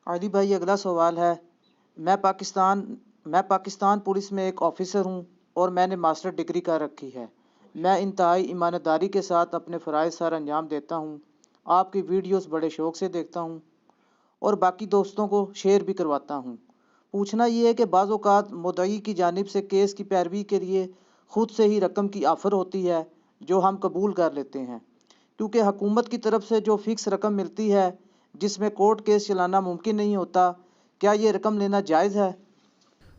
عادی بھائی، اگلا سوال ہے۔ میں پاکستان پولیس میں ایک آفیسر ہوں اور میں نے ماسٹر ڈگری کر رکھی ہے۔ میں انتہائی ایمانداری کے ساتھ اپنے فرائض سر انجام دیتا ہوں۔ آپ کی ویڈیوز بڑے شوق سے دیکھتا ہوں اور باقی دوستوں کو شیئر بھی کرواتا ہوں۔ پوچھنا یہ ہے کہ بعض اوقات مدعی کی جانب سے کیس کی پیروی کے لیے خود سے ہی رقم کی آفر ہوتی ہے جو ہم قبول کر لیتے ہیں، کیونکہ حکومت کی طرف سے جو فکس رقم ملتی ہے جس میں کورٹ کیس چلانا ممکن نہیں ہوتا، کیا یہ رقم لینا جائز ہے؟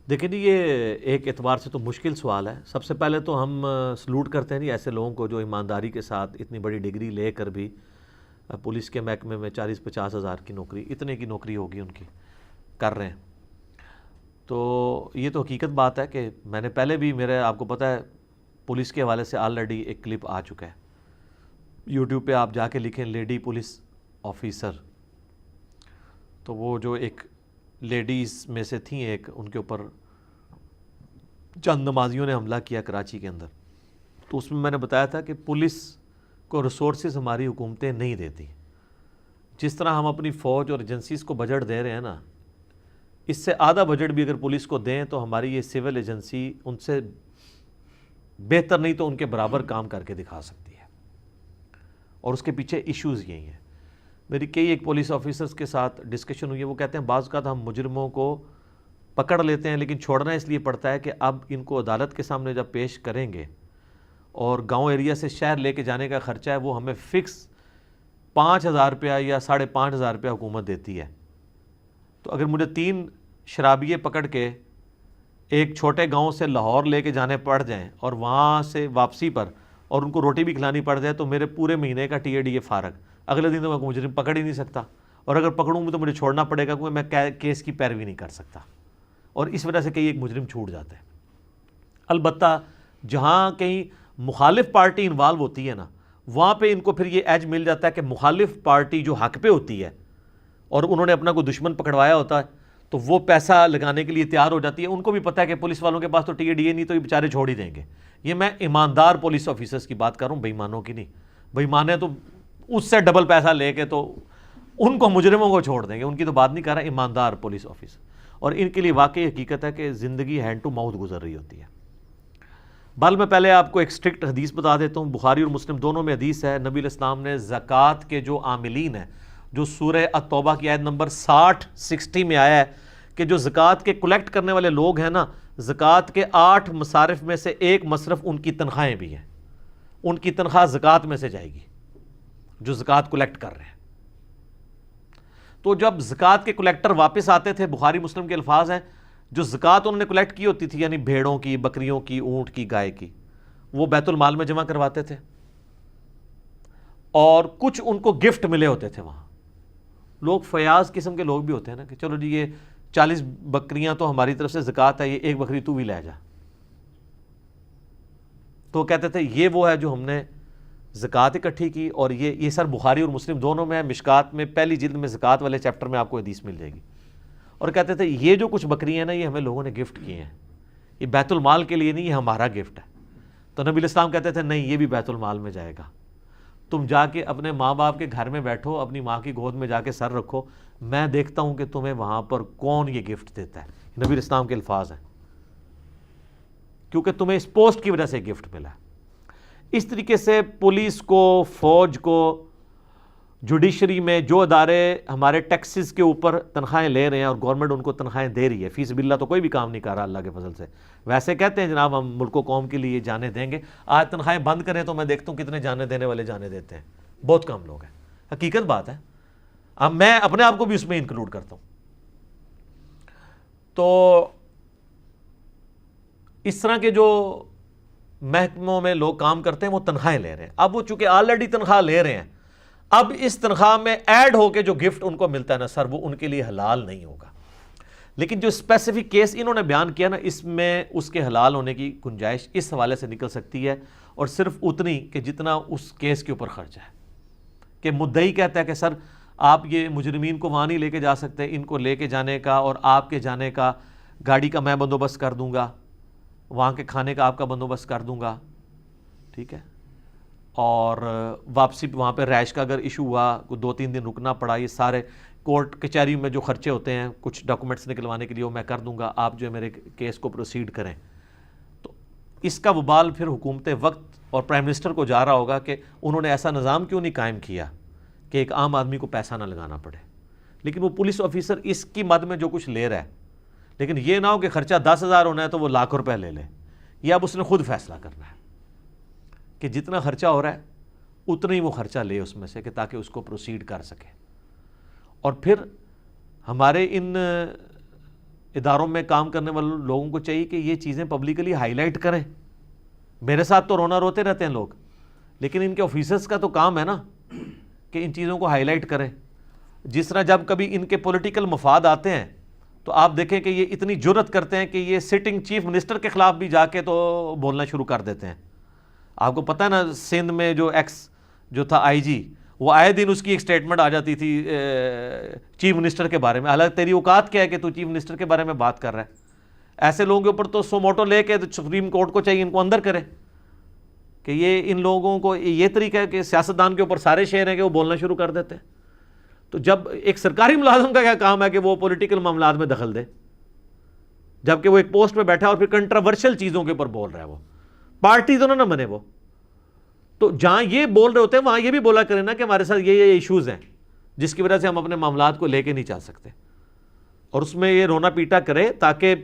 دیکھیں جی، یہ ایک اعتبار سے تو مشکل سوال ہے۔ سب سے پہلے تو ہم سلوٹ کرتے ہیں جی ایسے لوگوں کو جو ایمانداری کے ساتھ اتنی بڑی ڈگری لے کر بھی پولیس کے محکمے میں 40-50 ہزار کی نوکری، اتنے کی نوکری ہوگی ان کی، کر رہے ہیں۔ تو یہ تو حقیقت بات ہے کہ میں نے پہلے بھی، میرے آپ کو پتہ ہے پولیس کے حوالے سے آلریڈی ایک کلپ آ چکا ہے یوٹیوب پہ، آپ جا کے لکھیں لیڈی پولیس آفیسر، تو وہ جو ایک لیڈیز میں سے تھیں ایک، ان کے اوپر چند نمازیوں نے حملہ کیا کراچی کے اندر، تو اس میں نے بتایا تھا کہ پولیس کو ریسورسز ہماری حکومتیں نہیں دیتی۔ جس طرح ہم اپنی فوج اور ایجنسیز کو بجٹ دے رہے ہیں نا، اس سے آدھا بجٹ بھی اگر پولیس کو دیں تو ہماری یہ سول ایجنسی ان سے بہتر نہیں تو ان کے برابر کام کر کے دکھا سکتی ہے، اور اس کے پیچھے ایشوز یہی ہیں۔ میری کئی ایک پولیس آفیسرز کے ساتھ ڈسکشن ہوئی ہے، وہ کہتے ہیں بعض اوقات ہم مجرموں کو پکڑ لیتے ہیں لیکن چھوڑنا اس لیے پڑتا ہے کہ اب ان کو عدالت کے سامنے جب پیش کریں گے اور گاؤں ایریا سے شہر لے کے جانے کا خرچہ ہے وہ ہمیں فکس 5,000 روپیہ یا 5,500 روپیہ حکومت دیتی ہے۔ تو اگر مجھے 3 شرابیے پکڑ کے ایک چھوٹے گاؤں سے لاہور لے کے جانے پڑ جائیں اور وہاں سے واپسی پر اور ان کو روٹی بھی کھلانی پڑ جائے تو میرے پورے مہینے کا ٹی اے ڈی اے فارغ، اگلے دن تو میں مجرم پکڑ ہی نہیں سکتا، اور اگر پکڑوں گا تو مجھے چھوڑنا پڑے گا کیونکہ میں کیس کی پیروی نہیں کر سکتا، اور اس وجہ سے کئی ایک مجرم چھوٹ جاتے ہیں۔ البتہ جہاں کہیں مخالف پارٹی انوالو ہوتی ہے نا، وہاں پہ ان کو پھر یہ ایج مل جاتا ہے کہ مخالف پارٹی جو حق پہ ہوتی ہے اور انہوں نے اپنا کوئی دشمن پکڑوایا ہوتا ہے تو وہ پیسہ لگانے کے لیے تیار ہو جاتی ہے۔ ان کو بھی پتہ ہے کہ پولیس والوں کے پاس تو ٹی اے ڈی اے نہیں، تو یہ بیچارے چھوڑ ہی دیں گے۔ یہ میں ایماندار پولیس آفیسرز کی بات کر رہا ہوں، بے ایمانوں کی نہیں۔ بے ایمانے تو اس سے ڈبل پیسہ لے کے تو ان کو مجرموں کو چھوڑ دیں گے، ان کی تو بات نہیں کر رہا، ایماندار پولیس آفیسر، اور ان کے لیے واقعی حقیقت ہے کہ زندگی ہینڈ ٹو ماؤتھ گزر رہی ہوتی ہے۔ بل میں پہلے آپ کو ایک اسٹرکٹ حدیث بتا دیتا ہوں، بخاری اور مسلم دونوں میں حدیث ہے، نبی علیہ السلام نے زکوٰۃ کے جو عاملین ہیں، جو سورہ التوبہ کی آیت نمبر 60 میں آیا ہے کہ جو زکوٰۃ کے کلیکٹ کرنے والے لوگ ہیں نا، زکوٰۃ کے 8 مصارف میں سے ایک مصرف ان کی تنخواہیں بھی ہیں، ان کی تنخواہ زکوٰۃ میں سے جائے گی جو زکوٰۃ کلیکٹ کر رہے ہیں۔ تو جب زکوٰۃ کے کلیکٹر واپس آتے تھے، بخاری مسلم کے الفاظ ہیں، جو زکوٰۃ انہوں نے کلیکٹ کی ہوتی تھی، یعنی بھیڑوں کی، بکریوں کی، اونٹ کی، گائے کی، وہ بیت المال میں جمع کرواتے تھے، اور کچھ ان کو گفٹ ملے ہوتے تھے۔ وہاں لوگ فیاض قسم کے لوگ بھی ہوتے ہیں نا کہ چلو جی یہ 40 بکریاں تو ہماری طرف سے زکوٰۃ ہے، یہ ایک بکری تو بھی لے جا، تو کہتے تھے یہ وہ ہے جو ہم نے زکوٰۃ اکٹھی کی، اور یہ سر بخاری اور مسلم دونوں میں، مشکات میں پہلی جلد میں زکوٰۃ والے چیپٹر میں آپ کو حدیث مل جائے گی، اور کہتے تھے یہ جو کچھ بکریاں ہیں نا، یہ ہمیں لوگوں نے گفٹ کیے ہیں، یہ بیت المال کے لیے نہیں، یہ ہمارا گفٹ ہے۔ تو نبی علیہ السلام کہتے تھے نہیں، یہ بھی بیت المال میں جائے گا، تم جا کے اپنے ماں باپ کے گھر میں بیٹھو، اپنی ماں کی گود میں جا کے سر رکھو، میں دیکھتا ہوں کہ تمہیں وہاں پر کون یہ گفٹ دیتا ہے۔ نبی علیہ السلام کے الفاظ ہیں، کیونکہ تمہیں اس پوسٹ کی وجہ سے گفٹ ملا ہے۔ اس طریقے سے پولیس کو، فوج کو، جوڈیشری میں جو ادارے ہمارے ٹیکسز کے اوپر تنخواہیں لے رہے ہیں اور گورنمنٹ ان کو تنخواہیں دے رہی ہے، فی سبیل اللہ تو کوئی بھی کام نہیں کر رہا اللہ کے فضل سے، ویسے کہتے ہیں جناب ہم ملک و قوم کے لیے جانیں دیں گے، آج تنخواہیں بند کریں تو میں دیکھتا ہوں کتنے جانے دینے والے جانے دیتے ہیں، بہت کم لوگ ہیں، حقیقت بات ہے۔ اب میں اپنے آپ کو بھی اس میں انکلوڈ کرتا ہوں۔ تو اس طرح کے جو محکموں میں لوگ کام کرتے ہیں وہ تنخواہیں لے رہے ہیں، اب وہ چونکہ آلریڈی تنخواہ لے رہے ہیں، اب اس تنخواہ میں ایڈ ہو کے جو گفٹ ان کو ملتا ہے نا سر، وہ ان کے لیے حلال نہیں ہوگا۔ لیکن جو اسپیسیفک کیس انہوں نے بیان کیا نا، اس میں اس کے حلال ہونے کی گنجائش اس حوالے سے نکل سکتی ہے، اور صرف اتنی کہ جتنا اس کیس کے اوپر خرچ ہے، کہ مدعی کہتا ہے کہ سر آپ یہ مجرمین کو وہاں نہیں لے کے جا سکتے، ان کو لے کے جانے کا اور آپ کے جانے کا گاڑی کا میں بندوبست کر دوں گا، وہاں کے کھانے کا آپ کا بندوبست کر دوں گا، ٹھیک ہے، اور واپسی وہاں پہ رہائش کا اگر ایشو ہوا، 2-3 دن رکنا پڑا، یہ سارے کورٹ کچہری میں جو خرچے ہوتے ہیں کچھ ڈاکومنٹس نکلوانے کے لیے وہ میں کر دوں گا، آپ جو ہے میرے کیس کو پروسیڈ کریں. تو اس کا وبال پھر حکومت وقت اور پرائم منسٹر کو جا رہا ہوگا کہ انہوں نے ایسا نظام کیوں نہیں قائم کیا کہ ایک عام آدمی کو پیسہ نہ لگانا پڑے. لیکن وہ پولیس آفیسر اس کی مد میں جو کچھ لے رہا ہے، لیکن یہ نہ ہو کہ خرچہ 10,000 ہونا ہے تو وہ لاکھ روپے لے لے. یہ اب اس نے خود فیصلہ کرنا ہے کہ جتنا خرچہ ہو رہا ہے اتنا ہی وہ خرچہ لے اس میں سے، کہ تاکہ اس کو پروسیڈ کر سکے. اور پھر ہمارے ان اداروں میں کام کرنے والے لوگوں کو چاہیے کہ یہ چیزیں پبلکلی ہائی لائٹ کریں. میرے ساتھ تو رونا روتے رہتے ہیں لوگ، لیکن ان کے آفیسرز کا تو کام ہے نا کہ ان چیزوں کو ہائی لائٹ کریں. جس طرح جب کبھی ان کے پولیٹیکل مفاد آتے ہیں تو آپ دیکھیں کہ یہ اتنی جرت کرتے ہیں کہ یہ سٹنگ چیف منسٹر کے خلاف بھی جا کے تو بولنا شروع کر دیتے ہیں. آپ کو پتہ ہے نا سندھ میں جو ایکس جو تھا آئی جی، وہ آئے دن اس کی ایک سٹیٹمنٹ آ جاتی تھی چیف منسٹر کے بارے میں. حالانکہ تیری اوقات کیا ہے کہ تو چیف منسٹر کے بارے میں بات کر رہا ہے؟ ایسے لوگوں کے اوپر تو سو موٹو لے کے سپریم کورٹ کو چاہیے ان کو اندر کرے کہ یہ ان لوگوں کو یہ طریقہ ہے کہ سیاستدان کے اوپر سارے شعر ہیں کہ وہ بولنا شروع کر دیتے ہیں. تو جب ایک سرکاری ملازم کا کیا کام ہے کہ وہ پولیٹیکل معاملات میں دخل دے، جبکہ وہ ایک پوسٹ پہ بیٹھا اور پھر کنٹراورشل چیزوں کے اوپر بول رہا ہے. وہ پارٹی تو نہ بنے. وہ تو جہاں یہ بول رہے ہوتے ہیں وہاں یہ بھی بولا کریں نا کہ ہمارے ساتھ یہ ایشوز ہیں جس کی وجہ سے ہم اپنے معاملات کو لے کے نہیں چل سکتے. اور اس میں یہ رونا پیٹا کرے تاکہ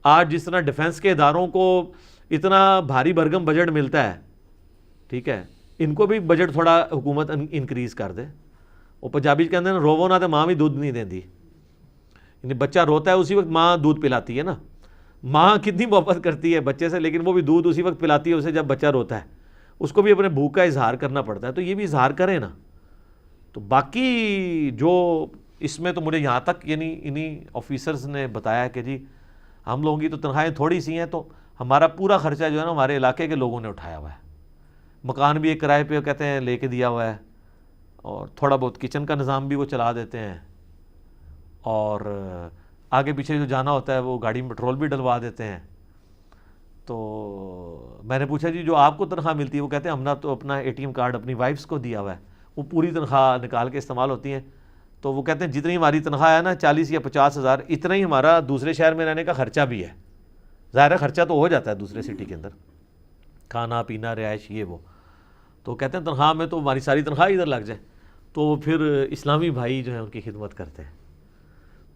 آج جس طرح ڈیفنس کے اداروں کو اتنا بھاری بھرگم بجٹ ملتا ہے، ٹھیک ہے، ان کو بھی بجٹ تھوڑا حکومت انکریز کر دے. وہ پنجابی کہتے ہیں روو نہ تو ماں بھی دودھ نہیں دیندی. یعنی بچہ روتا ہے اسی وقت ماں دودھ پلاتی ہے نا. ماں کتنی محبت کرتی ہے بچے سے، لیکن وہ بھی دودھ اسی وقت پلاتی ہے اسے جب بچہ روتا ہے. اس کو بھی اپنے بھوک کا اظہار کرنا پڑتا ہے، تو یہ بھی اظہار کرے نا. تو باقی جو اس میں تو مجھے یہاں تک یعنی انہی آفیسرز نے بتایا کہ جی ہم لوگوں کی تو تنخواہیں تھوڑی سی ہیں، تو ہمارا پورا خرچہ جو ہے نا ہمارے علاقے کے لوگوں نے اٹھایا ہوا ہے. مکان بھی ایک کرائے پہ کہتے ہیں لے کے دیا ہوا ہے، اور تھوڑا بہت کچن کا نظام بھی وہ چلا دیتے ہیں، اور آگے پیچھے جو جانا ہوتا ہے وہ گاڑی میں پٹرول بھی ڈلوا دیتے ہیں. تو میں نے پوچھا جی جو آپ کو تنخواہ ملتی ہے؟ وہ کہتے ہیں ہم نے تو اپنا اے ٹی ایم کارڈ اپنی وائفس کو دیا ہوا ہے، وہ پوری تنخواہ نکال کے استعمال ہوتی ہیں. تو وہ کہتے ہیں جتنی ہماری تنخواہ ہے نا 40 یا 50 ہزار، اتنا ہی ہمارا دوسرے شہر میں رہنے کا خرچہ بھی ہے. ظاہر ہے خرچہ تو ہو جاتا ہے دوسرے سٹی کے اندر، کھانا پینا رہائش یہ وہ. تو کہتے ہیں تنخواہ میں تو ہماری ساری تنخواہ ادھر لگ جائے. تو وہ پھر اسلامی بھائی جو ہیں ان کی خدمت کرتے ہیں.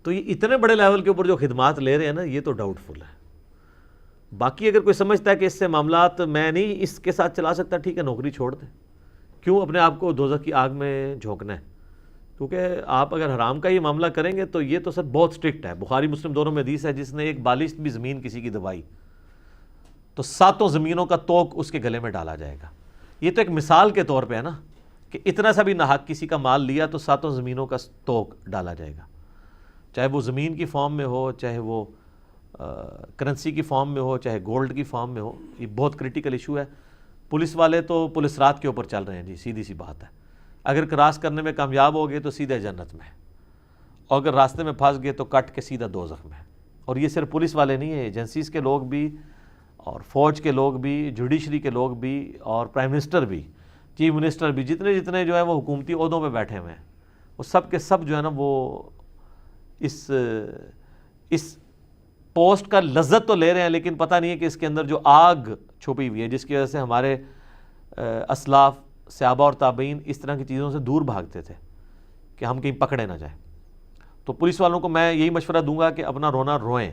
تو یہ اتنے بڑے لیول کے اوپر جو خدمات لے رہے ہیں نا، یہ تو ڈاؤٹ فل ہے. باقی اگر کوئی سمجھتا ہے کہ اس سے معاملات میں نہیں اس کے ساتھ چلا سکتا، ٹھیک ہے، نوکری چھوڑ دیں. کیوں اپنے آپ کو دوزخ کی آگ میں جھونکنا ہے؟ کیونکہ آپ اگر حرام کا یہ معاملہ کریں گے تو یہ تو سر بہت سٹرکٹ ہے. بخاری مسلم دونوں میں حدیث ہے جس نے ایک بالشت بھی زمین کسی کی دبائی تو 7 زمینوں کا توق اس کے گلے میں ڈالا جائے گا. یہ تو ایک مثال کے طور پہ ہے نا کہ اتنا سا بھی ناحق کسی کا مال لیا تو 7 زمینوں کا توق ڈالا جائے گا، چاہے وہ زمین کی فارم میں ہو، چاہے وہ کرنسی کی فارم میں ہو، چاہے گولڈ کی فارم میں ہو. یہ بہت کریٹیکل ایشو ہے. پولیس والے تو پولیس رات کے اوپر چل رہے ہیں جی، سیدھی سی بات ہے. اگر کراس کرنے میں کامیاب ہو گئے تو سیدھے جنت میں، اور اگر راستے میں پھنس گئے تو کٹ کے سیدھا دوزخ میں. اور یہ صرف پولیس والے نہیں ہیں، ایجنسیز کے لوگ بھی، اور فوج کے لوگ بھی، جوڈیشری کے لوگ بھی، اور پرائم منسٹر بھی، چیف منسٹر بھی، جتنے جو ہیں وہ حکومتی عہدوں پہ بیٹھے ہوئے ہیں، وہ سب کے سب جو ہے نا وہ اس پوسٹ کا لذت تو لے رہے ہیں، لیکن پتہ نہیں ہے کہ اس کے اندر جو آگ چھپی ہوئی ہے جس کی وجہ سے ہمارے اسلاف صحابہ اور تابعین اس طرح کی چیزوں سے دور بھاگتے تھے کہ ہم کہیں پکڑے نہ جائیں. تو پولیس والوں کو میں یہی مشورہ دوں گا کہ اپنا رونا روئیں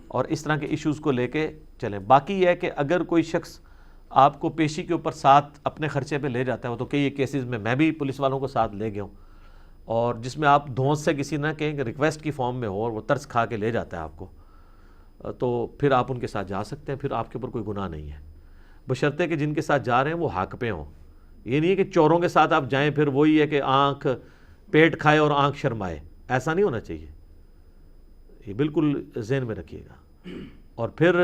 اور اس طرح کے ایشوز کو لے کے چلیں. باقی یہ ہے کہ اگر کوئی شخص آپ کو پیشی کے اوپر ساتھ اپنے خرچے پہ لے جاتا ہے، وہ تو کئی کیسز میں بھی پولیس والوں کو ساتھ لے گیا ہوں، اور جس میں آپ دھونس سے کسی نہ کہیں کہ ریکویسٹ کی فارم میں ہو اور وہ ترس کھا کے لے جاتا ہے آپ کو، تو پھر آپ ان کے ساتھ جا سکتے ہیں. پھر آپ کے اوپر کوئی گناہ نہیں ہے، بشرطے کہ جن کے ساتھ جا رہے ہیں وہ حق پہ ہوں. یہ نہیں ہے کہ چوروں کے ساتھ آپ جائیں پھر وہی ہے کہ آنکھ پیٹ کھائے اور آنکھ شرمائے. ایسا نہیں ہونا چاہیے، یہ بالکل ذہن میں رکھیے گا. اور پھر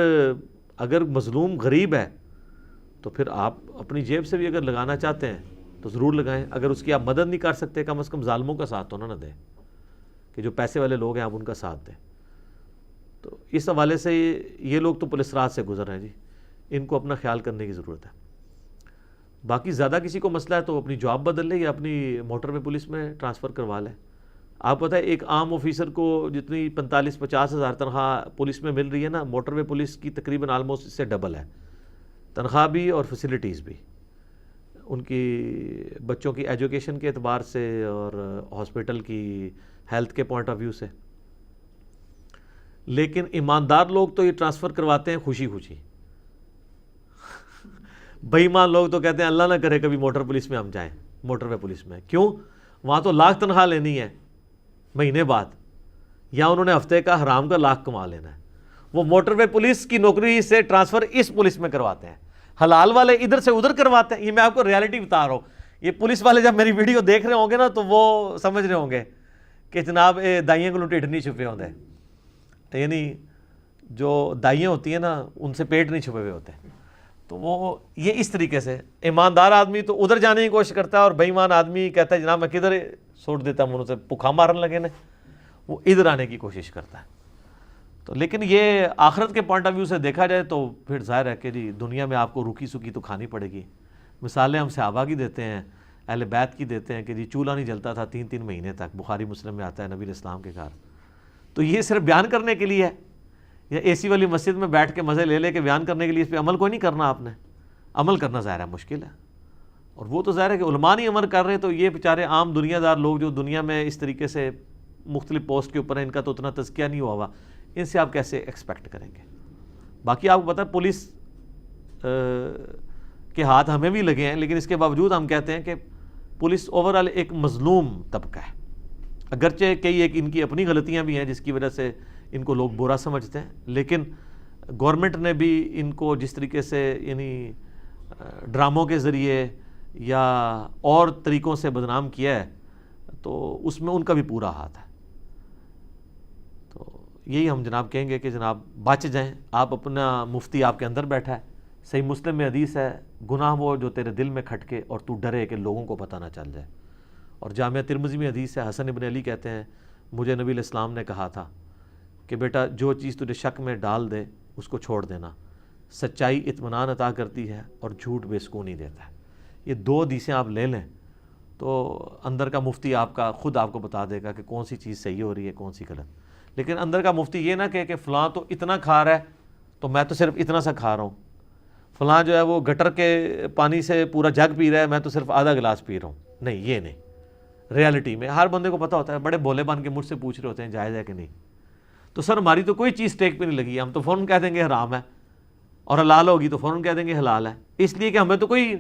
اگر مظلوم غریب ہے تو پھر آپ اپنی جیب سے بھی اگر لگانا چاہتے ہیں تو ضرور لگائیں. اگر اس کی آپ مدد نہیں کر سکتے، کم از کم ظالموں کا ساتھ تو نہ دیں، کہ جو پیسے والے لوگ ہیں آپ ان کا ساتھ دیں. تو اس حوالے سے یہ لوگ تو پولیس رات سے گزر رہے ہیں جی، ان کو اپنا خیال کرنے کی ضرورت ہے. باقی زیادہ کسی کو مسئلہ ہے تو اپنی جاب بدل لے یا اپنی موٹر وے پولیس میں ٹرانسفر کروا لے. آپ پتہ ہے ایک عام آفیسر کو جتنی 45-50 ہزار تنخواہ پولیس میں مل رہی ہے نا, موٹر وے پولیس کی تقریباً آلموسٹ اس سے ڈبل ہے, تنخواہ بھی اور فیسلٹیز بھی, ان کی بچوں کی ایجوکیشن کے اعتبار سے اور ہاسپٹل کی ہیلتھ کے پوائنٹ آف ویو سے. لیکن ایماندار لوگ تو یہ ٹرانسفر کرواتے ہیں خوشی خوشی, بے ایمان لوگ تو کہتے ہیں اللہ نہ کرے کبھی موٹر پولیس میں ہم جائیں, موٹر وے پولیس میں. کیوں؟ وہاں تو لاکھ تنخواہ لینی ہے مہینے بعد, یا انہوں نے ہفتے کا حرام کا لاکھ کما لینا ہے. وہ موٹر وے پولیس کی نوکری سے ٹرانسفر اس پولیس میں کرواتے ہیں, حلال والے ادھر سے ادھر کرواتے ہیں. یہ میں آپ کو ریالٹی بتا رہا ہوں. یہ پولیس والے جب میری ویڈیو دیکھ رہے ہوں گے نا تو وہ سمجھ رہے ہوں گے کہ جناب دائیاں کو ٹھڈ نہیں چھپے ہوتے, یعنی جو دائیاں ہوتی ہیں نا ان سے پیٹ نہیں چھپے ہوئے ہوتے. تو وہ یہ اس طریقے سے ایماندار آدمی تو ادھر جانے کی کوشش کرتا ہے, اور بے ایمان آدمی کہتا ہے جناب میں کدھر چھوڑ دیتا ہوں, انہوں سے پکھا مارن لگے نا, وہ ادھر آنے کی کوشش کرتا ہے. تو لیکن یہ آخرت کے پوائنٹ آف ویو سے دیکھا جائے تو پھر ظاہر ہے کہ جی دنیا میں آپ کو روکی سوکی تو کھانی پڑے گی. مثالیں ہم صحابہ کی دیتے ہیں, اہل بیت کی دیتے ہیں کہ جی چولہا نہیں جلتا تھا 3 مہینے تک, بخاری مسلم میں آتا ہے نبی اسلام کے گھر. تو یہ صرف بیان کرنے کے لیے ہے, یا اے سی والی مسجد میں بیٹھ کے مزے لے کے بیان کرنے کے لیے اس پہ عمل کوئی نہیں کرنا. آپ نے عمل کرنا ظاہر ہے مشکل ہے, اور وہ تو ظاہر ہے کہ علماء نہیں عمل کر رہے, تو یہ بیچارے عام دنیا دار لوگ جو دنیا میں اس طریقے سے مختلف پوسٹ کے اوپر ہیں, ان کا تو اتنا تزکیہ نہیں ہوا, ان سے آپ کیسے ایکسپیکٹ کریں گے. باقی آپ کو پتہ ہے پولیس کے ہاتھ ہمیں بھی لگے ہیں, لیکن اس کے باوجود ہم کہتے ہیں کہ پولیس اوورآل ایک مظلوم طبقہ ہے. اگرچہ کئی ایک ان کی اپنی غلطیاں بھی ہیں جس کی وجہ سے ان کو لوگ برا سمجھتے ہیں, لیکن گورنمنٹ نے بھی ان کو جس طریقے سے یعنی ڈراموں کے ذریعے یا اور طریقوں سے بدنام کیا ہے, تو اس میں ان کا بھی پورا ہاتھ ہے. تو یہی ہم جناب کہیں گے کہ جناب بچ جائیں. آپ اپنا مفتی آپ کے اندر بیٹھا ہے, صحیح مسلم میں حدیث ہے گناہ وہ جو تیرے دل میں کھٹکے اور تو ڈرے کہ لوگوں کو پتہ نہ چل جائے. اور جامعہ ترمذی میں حدیث ہے, حسن ابن علی کہتے ہیں مجھے نبی علیہ السلام نے کہا تھا کہ بیٹا جو چیز تجھے شک میں ڈال دے اس کو چھوڑ دینا, سچائی اطمینان عطا کرتی ہے اور جھوٹ بے سکونی دیتا ہے. یہ 2 حدیثیں آپ لے لیں تو اندر کا مفتی آپ کا خود آپ کو بتا دے گا کہ کون سی چیز صحیح ہو رہی ہے کون سی غلط. لیکن اندر کا مفتی یہ نہ کہے کہ فلاں تو اتنا کھا رہا ہے تو میں تو صرف اتنا سا کھا رہا ہوں, فلاں جو ہے وہ گٹر کے پانی سے پورا جگ پی رہا ہے, میں تو صرف آدھا گلاس پی رہا ہوں. نہیں, یہ نہیں. ریالٹی میں ہر بندے کو پتہ ہوتا ہے, بڑے بھولے بن کے مجھ سے پوچھ رہے ہوتے ہیں جائز ہے کہ نہیں. تو سر ہماری تو کوئی چیز ٹیک پہ نہیں لگی, ہم تو فوراً کہہ دیں گے حرام ہے, اور حلال ہوگی تو فوراً کہہ دیں گے حلال ہے. اس لیے کہ ہمیں تو کوئی,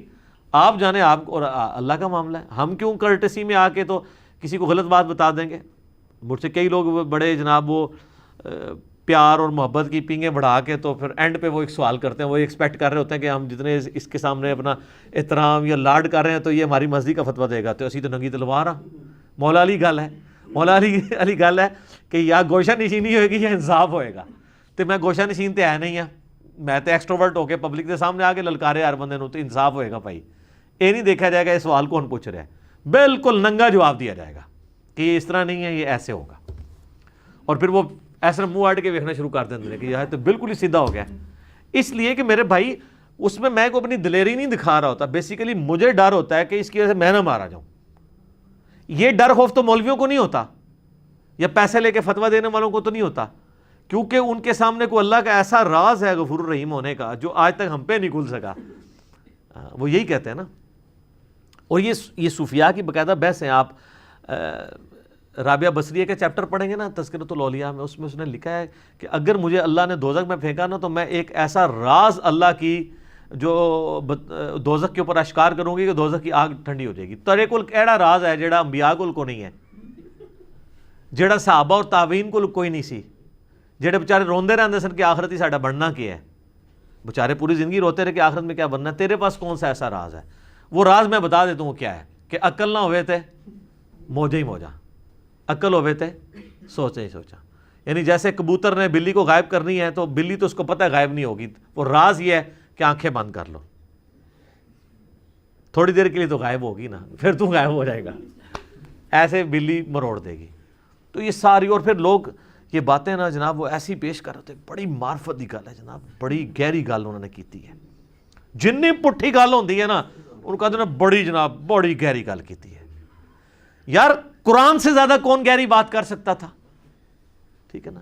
آپ جانے آپ اور اللہ کا معاملہ ہے, ہم کیوں کرٹسی میں آ کے تو کسی کو غلط بات بتا دیں گے. مجھ سے کئی لوگ بڑے جناب وہ پیار اور محبت کی پینگیں بڑھا کے تو پھر اینڈ پہ وہ ایک سوال کرتے ہیں, وہ ایکسپیکٹ کر رہے ہوتے ہیں کہ ہم جتنے اس کے سامنے اپنا احترام یا لاڈ کر رہے ہیں تو یہ ہماری مرضی کا فتویٰ دے گا, تو اسی تو ننگی تلوار آ. مولا علی گل ہے, مولا علی گل ہے کہ یا گوشہ نشینی ہوئے گی یا انصاف ہوئے گا. تو میں گوشہ نشین تے ہے نہیں ہاں, میں تو ایکسٹروورٹ ہو کے پبلک کے سامنے آ کے للکارے ہر بندے نو, تو انصاف ہوئے گا بھائی. یہ نہیں دیکھا جائے گا یہ سوال کون پوچھ رہا ہے, بالکل ننگا جواب دیا جائے گا کہ یہ اس طرح نہیں ہے, یہ ایسے ہوگا. اور پھر وہ ایسا منہ آٹ کے دیکھنا شروع کر دیں کہ یہ تو بالکل ہی سیدھا ہو گیا. اس لیے کہ میرے بھائی اس میں کو اپنی دلیری نہیں دکھا رہا ہوتا, بیسیکلی مجھے ڈر ہوتا ہے کہ اس کی وجہ سے میں نہ مارا جاؤں. یہ ڈر خوف تو مولویوں کو نہیں ہوتا یا پیسے لے کے فتویٰ دینے والوں کو تو نہیں ہوتا, کیونکہ ان کے سامنے کو اللہ کا ایسا راز ہے غفور الرحیم ہونے کا جو آج تک ہم پہ نہیں کھل سکا. وہ یہی کہتے ہیں نا. اور یہ صوفیاء کی باقاعدہ بحث ہیں. آپ رابعہ بصریہ کے چیپٹر پڑھیں گے نا تذکرۃ الاولیاء میں, اس میں اس نے لکھا ہے کہ اگر مجھے اللہ نے دوزخ میں پھینکا نا تو میں ایک ایسا راز اللہ کی جو دوزخ کے اوپر اشکار کروں گی کہ دوزخ کی آگ ٹھنڈی ہو جائے گی. تیرے کول کیڑا راز ہے جیڑا انبیاء کول کو نہیں ہے, جیڑا صحابہ اور تابعین کول کوئی نہیں سی, جیڑے بچارے روندے رہندے سن کہ آخرت ہی ساڈا بننا کیا ہے. بچارے پوری زندگی روتے رہے کہ آخرت میں کیا بننا ہے. تیرے پاس کون سا ایسا راز ہے؟ وہ راز میں بتا دیتا ہوں کیا ہے, کہ عقل نہ ہوئے تھے موجہ ہی موجہ, عقل ہوئے تھے سوچا ہی سوچا. یعنی جیسے کبوتر نے بلی کو غائب کرنی ہے تو بلی تو اس کو پتہ ہے غائب نہیں ہوگی, وہ راز یہ ہے کہ آنکھیں بند کر لو, تھوڑی دیر کے لیے تو غائب ہوگی نا, پھر تو غائب ہو جائے گا. ایسے بلی مروڑ دے گی. تو یہ ساری, اور پھر لوگ یہ باتیں نا جناب وہ ایسی پیش کر رہے تھے, بڑی معرفت کی گل ہے جناب, بڑی گہری گل انہوں نے کیتی ہے. جنی پٹھی گل ہوندی ہے نا ان کا تو بڑی جناب بڑی گہری گل کیتی ہے. یار قرآن سے زیادہ کون گہری بات کر سکتا تھا؟ ٹھیک ہے نا.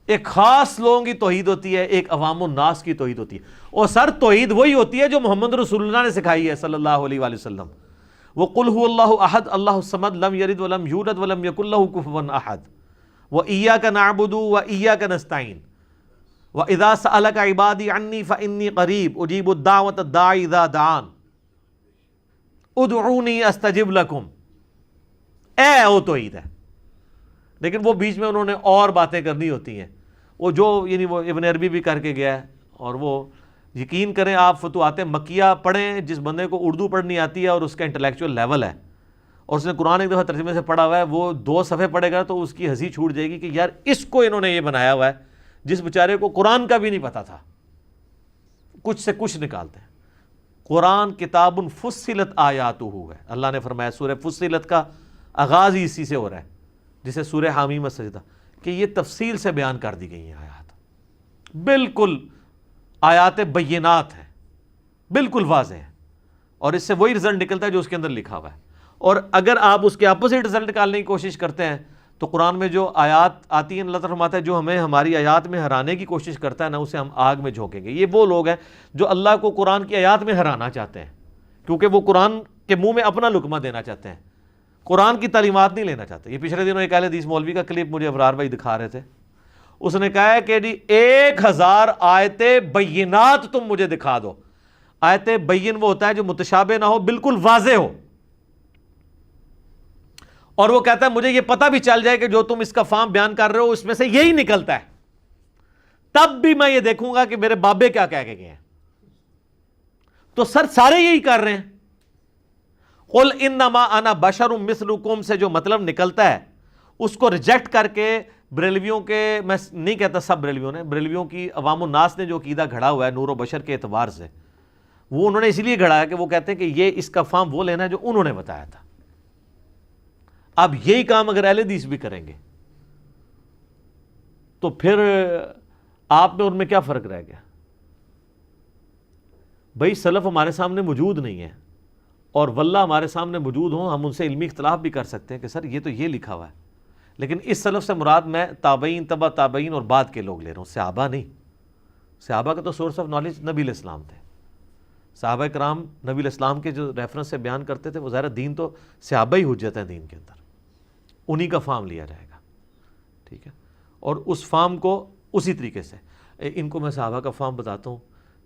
ایک خاص لوگوں کی توحید ہوتی ہے, ایک عوام الناس کی توحید ہوتی ہے, اور سر توحید وہی ہوتی ہے جو محمد رسول اللہ نے سکھائی ہے صلی اللہ علیہ وآلہ وسلم. وَقُلْ هُوَ اللَّهُ أَحَدٌ اللَّهُ الصَّمَدُ لَمْ يَلِدْ وَلَمْ يُولَدْ وَلَمْ يَكُنْ لَهُ كُفُوًا أَحَدٌ وَإِيَّاكَ نَعْبُدُ وَإِيَّاكَ نَسْتَعِينُ وَإِذَا سَأَلَكَ عِبَادِي عَنِّي فَإِنِّي قَرِيبٌ أُجِيبُ الدَّعْوَةَ الدَّاعِ إِذَا دَعَانِ ادعوني استجب لكم. وہ توحید ہے. لیکن وہ بیچ میں انہوں نے اور باتیں کرنی ہوتی ہیں, وہ جو یعنی وہ ابن عربی بھی کر کے گیا ہے, اور وہ یقین کریں آپ فتوحات مکیہ پڑھیں, جس بندے کو اردو پڑھنی آتی ہے اور اس کا انٹلیکچوئل لیول ہے اور اس نے قرآن ایک دفعہ ترجمے سے پڑھا ہوا ہے, وہ 2 صفحے پڑھے گا تو اس کی ہنسی چھوٹ جائے گی کہ یار اس کو انہوں نے یہ بنایا ہوا ہے جس بیچارے کو قرآن کا بھی نہیں پتا تھا. کچھ سے کچھ نکالتے ہیں. قرآن کتاب فصلت آیاتہ ہے, اللہ نے فرمایا. سورہ فصلت کا آغاز ہی اسی سے ہو رہا ہے جسے سورہ حامیم السجدہ, کہ یہ تفصیل سے بیان کر دی گئی ہیں آیات, بالکل آیات بینات ہیں, بالکل واضح ہیں, اور اس سے وہی رزلٹ نکلتا ہے جو اس کے اندر لکھا ہوا ہے. اور اگر آپ اس کے اپوزٹ رزلٹ نکالنے کی کوشش کرتے ہیں تو قرآن میں جو آیات آتی ہیں, اللہ تعالیٰ فرماتا ہے جو ہمیں ہماری آیات میں ہرانے کی کوشش کرتا ہے نا, اسے ہم آگ میں جھونکیں گے. یہ وہ لوگ ہیں جو اللہ کو قرآن کی آیات میں ہرانا چاہتے ہیں, کیونکہ وہ قرآن کے منہ میں اپنا لقمہ دینا چاہتے ہیں, قرآن کی تعلیمات نہیں لینا چاہتے. یہ پچھلے دنوں ایک اہل حدیث مولوی کا کلپ مجھے ابرار بھائی دکھا رہے تھے. اس نے کہا ہے کہ جی 1000 آیتیں بینات تم مجھے دکھا دو. آیت بین وہ ہوتا ہے جو متشابہ نہ ہو, بالکل واضح ہو, اور وہ کہتا ہے مجھے یہ پتہ بھی چل جائے کہ جو تم اس کا فام بیان کر رہے ہو اس میں سے یہی نکلتا ہے, تب بھی میں یہ دیکھوں گا کہ میرے بابے کیا کہہ کے گئے ہیں. تو سر سارے یہی کر رہے ہیں. قل انما انا بشر مثلکم سے جو مطلب نکلتا ہے اس کو ریجیکٹ کر کے بریلویوں کے, میں نہیں کہتا سب بریلویوں نے, بریلویوں کی عوام الناس نے جو عقیدہ گھڑا ہوا ہے نور و بشر کے اعتبار سے, وہ انہوں نے اس لیے گھڑا ہے کہ وہ کہتے ہیں کہ یہ اس کا فام وہ لینا ہے جو انہوں نے بتایا تھا. اب یہی کام اگر اہل حدیث بھی کریں گے تو پھر آپ میں ان میں کیا فرق رہ گیا؟ بھائی سلف ہمارے سامنے موجود نہیں ہے, اور واللہ ہمارے سامنے موجود ہوں, ہم ان سے علمی اختلاف بھی کر سکتے ہیں کہ سر یہ تو یہ لکھا ہوا ہے, لیکن اس سلف سے مراد میں تابعین, تبع تابعین اور بعد کے لوگ لے رہا ہوں, صحابہ نہیں. صحابہ کا تو سورس آف نالج نبی علیہ السلام تھے. صحابہ کرام نبی علیہ السلام کے جو ریفرنس سے بیان کرتے تھے, وہ ظاہر دین تو صحابہ ہی حجت ہیں دین کے اندر, انہی کا فارم لیا جائے گا. ٹھیک ہے, اور اس فارم کو اسی طریقے سے, ان کو میں صحابہ کا فارم بتاتا ہوں,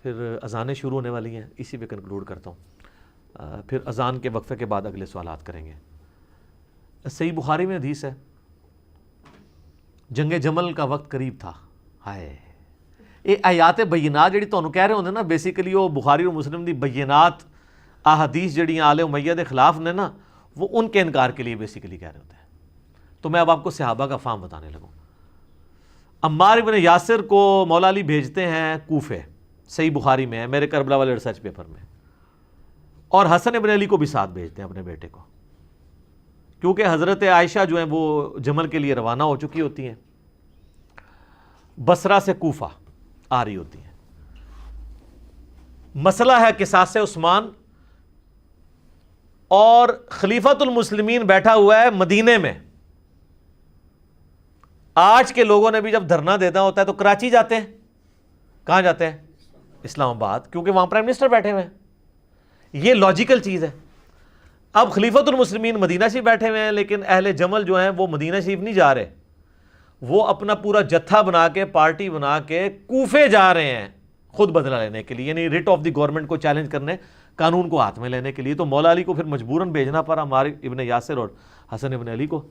پھر اذانیں شروع ہونے والی ہیں, اسی پہ کنکلوڈ کرتا ہوں, پھر اذان کے وقفے کے بعد اگلے سوالات کریں گے. صحیح بخاری میں حدیث ہے, جنگ جمل کا وقت قریب تھا. ہائے یہ آیات بینات جڑی تانوں کہہ رہے ہوندے نا, بیسیکلی وہ بخاری اور مسلم دی بینات احادیث جڑیاں آل امیہ دے خلاف نے نا, وہ ان کے انکار کے لیے بیسیکلی کہہ رہے ہوتے ہیں. تو میں اب آپ کو صحابہ کا فام بتانے لگوں. عمار ابن یاسر کو مولا علی بھیجتے ہیں کوفے, صحیح بخاری میں ہے, میرے کربلا والے ریسرچ پیپر میں, اور حسن ابن علی کو بھی ساتھ بھیجتے ہیں اپنے بیٹے کو, کیونکہ حضرت عائشہ جو ہیں وہ جمل کے لیے روانہ ہو چکی ہوتی ہیں, بصرہ سے کوفہ آ رہی ہوتی ہیں. مسئلہ ہے قصاص عثمان, اور خلیفۃ المسلمین بیٹھا ہوا ہے مدینے میں. آج کے لوگوں نے بھی جب دھرنا دینا ہوتا ہے تو کراچی جاتے ہیں, کہاں جاتے ہیں؟ اسلام آباد, کیونکہ وہاں پرائم منسٹر بیٹھے ہوئے ہیں. یہ لاجیکل چیز ہے. اب خلیفۃ المسلمین مدینہ شریف بیٹھے ہوئے ہیں, لیکن اہل جمل جو ہیں وہ مدینہ شریف نہیں جا رہے, وہ اپنا پورا جتھا بنا کے, پارٹی بنا کے کوفے جا رہے ہیں خود بدلہ لینے کے لیے, یعنی ریٹ آف دی گورنمنٹ کو چیلنج کرنے, قانون کو ہاتھ میں لینے کے لیے. تو مولا علی کو پھر مجبوراً بھیجنا پڑا, ہمارے ابن یاسر اور حسن ابن علی کو.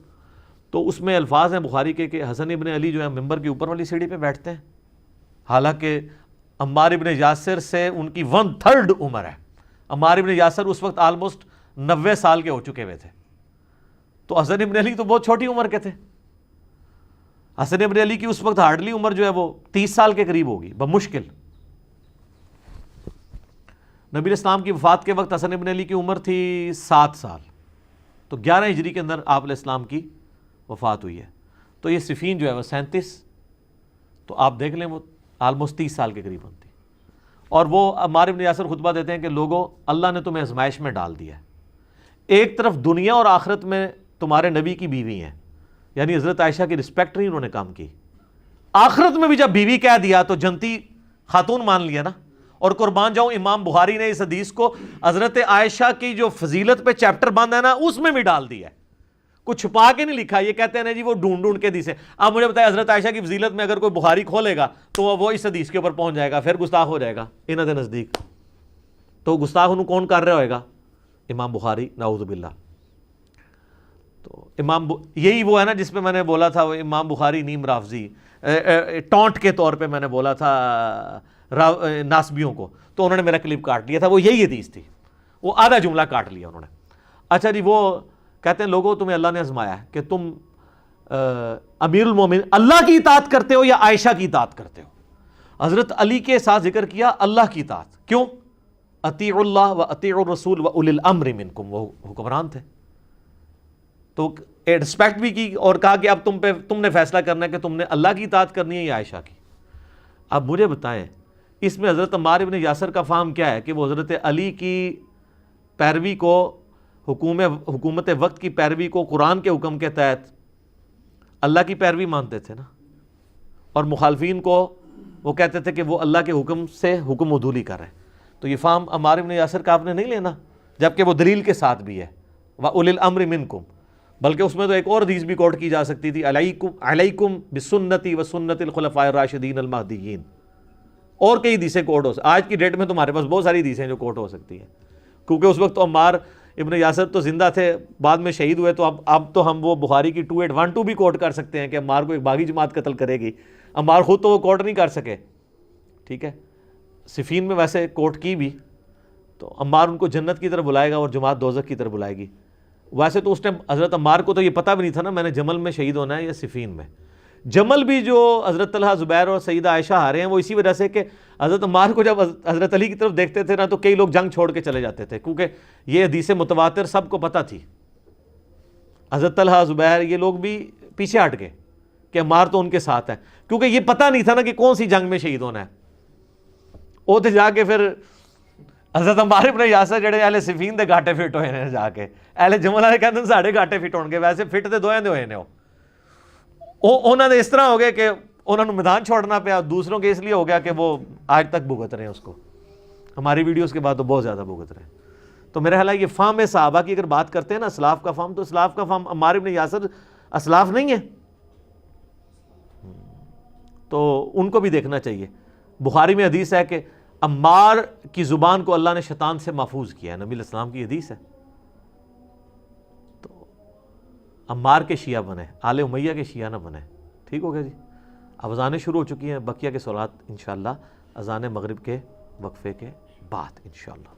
تو اس میں الفاظ ہیں بخاری کے کہ حسن ابن علی جو ہے ممبر کے اوپر والی سیڑھی پہ بیٹھتے ہیں, حالانکہ عمار ابن یاسر سے ان کی 1/3 عمر ہے. عمار ابن یاسر اس وقت آلموسٹ 90 سال کے ہو چکے ہوئے تھے, تو حسن ابن علی تو بہت چھوٹی عمر کے تھے. حسن ابن علی کی اس وقت ہارڈلی عمر جو ہے وہ 30 سال کے قریب ہوگی بمشکل. نبی علیہ السلام کی وفات کے وقت حسن ابن علی کی عمر تھی 7 سال, تو 11 ہجری کے اندر آپ علیہ السلام کی وفات ہوئی ہے. تو یہ صفین جو ہے وہ 37, تو آپ دیکھ لیں وہ آلموسٹ 30 سال کے قریب ہوتی. اور وہ عمار ابن یاسر خطبہ دیتے ہیں کہ لوگوں اللہ نے تمہیں آزمائش میں ڈال دیا ہے، ایک طرف دنیا اور آخرت میں تمہارے نبی کی بیوی ہیں، یعنی حضرت عائشہ کی رسپیکٹ نہیں انہوں نے کام کی، آخرت میں بھی جب بیوی کہہ دیا تو جنتی خاتون مان لیا نا۔ اور قربان جاؤں امام بخاری نے اس حدیث کو حضرت عائشہ کی جو فضیلت پہ چیپٹر باندھا ہے نا اس میں بھی ڈال دیا ہے، کچھ چھپا کے نہیں لکھا۔ یہ کہتے ہیں جی وہ ڈھونڈ ڈھونڈ کے حدیثیں، اب مجھے بتائیں حضرت عائشہ کی فضیلت میں اگر کوئی بخاری کھولے گا تو وہ اس حدیث کے اوپر پہنچ جائے گا، پھر گستاخ ہو جائے گا انہاں دے نزدیک۔ تو گستاخ انہوں کون کر رہا ہوئے گا؟ امام بخاری، نعوذ باللہ۔ تو یہی وہ ہے نا جس پہ میں نے بولا تھا وہ امام بخاری نیم رافضی، ٹونٹ کے طور پہ میں نے بولا تھا ناسبیوں کو، تو انہوں نے میرا کلپ کاٹ لیا تھا، وہ یہی حدیث تھی، وہ آدھا جملہ کاٹ لیا انہوں نے۔ اچھا جی، وہ کہتے ہیں لوگوں تمہیں اللہ نے آزمایا ہے کہ تم امیر المومنین اللہ کی اطاعت کرتے ہو یا عائشہ کی اطاعت کرتے ہو۔ حضرت علی کے ساتھ ذکر کیا اللہ کی اطاعت، کیوں؟ اطیعوا اللہ و اطیعوا الرسول و اولی الامر منکم، وہ حکمران تھے تو رسپیکٹ بھی کی اور کہا کہ اب تم نے فیصلہ کرنا ہے کہ تم نے اللہ کی اطاعت کرنی ہے یا عائشہ کی۔ اب مجھے بتائیں اس میں حضرت عمار ابن یاسر کا فہم کیا ہے کہ وہ حضرت علی کی پیروی کو، حکومت وقت کی پیروی کو قرآن کے حکم کے تحت اللہ کی پیروی مانتے تھے نا، اور مخالفین کو وہ کہتے تھے کہ وہ اللہ کے حکم سے حکم عدولی کر رہے ہیں۔ تو یہ فہم عمار ابن یاسر کا آپ نے نہیں لینا، جبکہ وہ دلیل کے ساتھ بھی ہے وَأُولِي الْأَمْرِ مِنْكُمْ، بلکہ اس میں تو ایک اور حدیث بھی کوٹ کی جا سکتی تھی، علیکم بسنتی وسنت الخلفاء الراشدین المہدیین، اور کئی حدیثیں کوٹ ہو سکتی۔ آج کی ڈیٹ میں تمہارے پاس بہت ساری حدیثیں جو کوٹ ہو سکتی ہیں، کیونکہ اس وقت تو عمار ابن یاسر تو زندہ تھے، بعد میں شہید ہوئے، تو اب تو ہم وہ بخاری کی 2812 بھی کوٹ کر سکتے ہیں کہ عمار کو ایک باغی جماعت قتل کرے گی۔ عمار خود تو وہ کوٹ نہیں کر سکے، ٹھیک ہے، صفین میں ویسے کوٹ کی بھی، تو عمار ان کو جنت کی طرف بلائے گا اور جماعت دوزخ کی طرف بلائے گی۔ ویسے تو اس ٹائم حضرت عمار کو تو یہ پتہ بھی نہیں تھا نا میں نے جمل میں شہید ہونا ہے یا صفین میں۔ جمل بھی جو حضرت طلحہ، زبیر اور سیدہ عائشہ ہارے ہیں وہ اسی وجہ سے کہ حضرت عمار کو جب حضرت علی کی طرف دیکھتے تھے نا تو کئی لوگ جنگ چھوڑ کے چلے جاتے تھے، کیونکہ یہ حدیث متواتر سب کو پتہ تھی۔ حضرت طلحہ، زبیر یہ لوگ بھی پیچھے ہٹ گئے کہ عمار تو ان کے ساتھ ہے، کیونکہ یہ پتہ نہیں تھا نا کہ کون سی جنگ میں شہید ہونا ہے۔ وہ تو جا کے پھر حضرت عمار ابن یاسر جڑے اہل صفین دے گاٹے فٹ ہوئے نے، جا کے اہل جمل والے کہتے ہیں ساڑھے گاٹے فٹ ہون گے، ویسے فٹ تے دوئیں دے ہوئے نے۔ انہوں نے اس طرح ہو گئے کہ انہوں نے میدان چھوڑنا پیا، دوسروں کے اس لیے ہو گیا کہ وہ آج تک بھگت رہے ہیں اس کو، ہماری ویڈیوز کے بعد تو بہت زیادہ بھگت رہے ہیں۔ تو میرا خیال ہے یہ فہم صحابہ کی اگر بات کرتے ہیں نا اسلاف کا فہم، تو اسلاف کا فہم عمار ابن یاسر اسلاف نہیں ہے، تو ان کو بھی دیکھنا چاہیے۔ بخاری میں حدیث ہے کہ عمار کی زبان کو اللہ نے شیطان سے محفوظ کیا ہے، نبی علیہ السلام کی حدیث ہے۔ تو عمار کے شیعہ بنے، آل امیہ کے شیعہ نہ بنے، ٹھیک ہو گیا جی۔ اب اذانیں شروع ہو چکی ہیں، بقیہ کے صلوات انشاءاللہ اذان مغرب کے وقفے کے بعد انشاءاللہ۔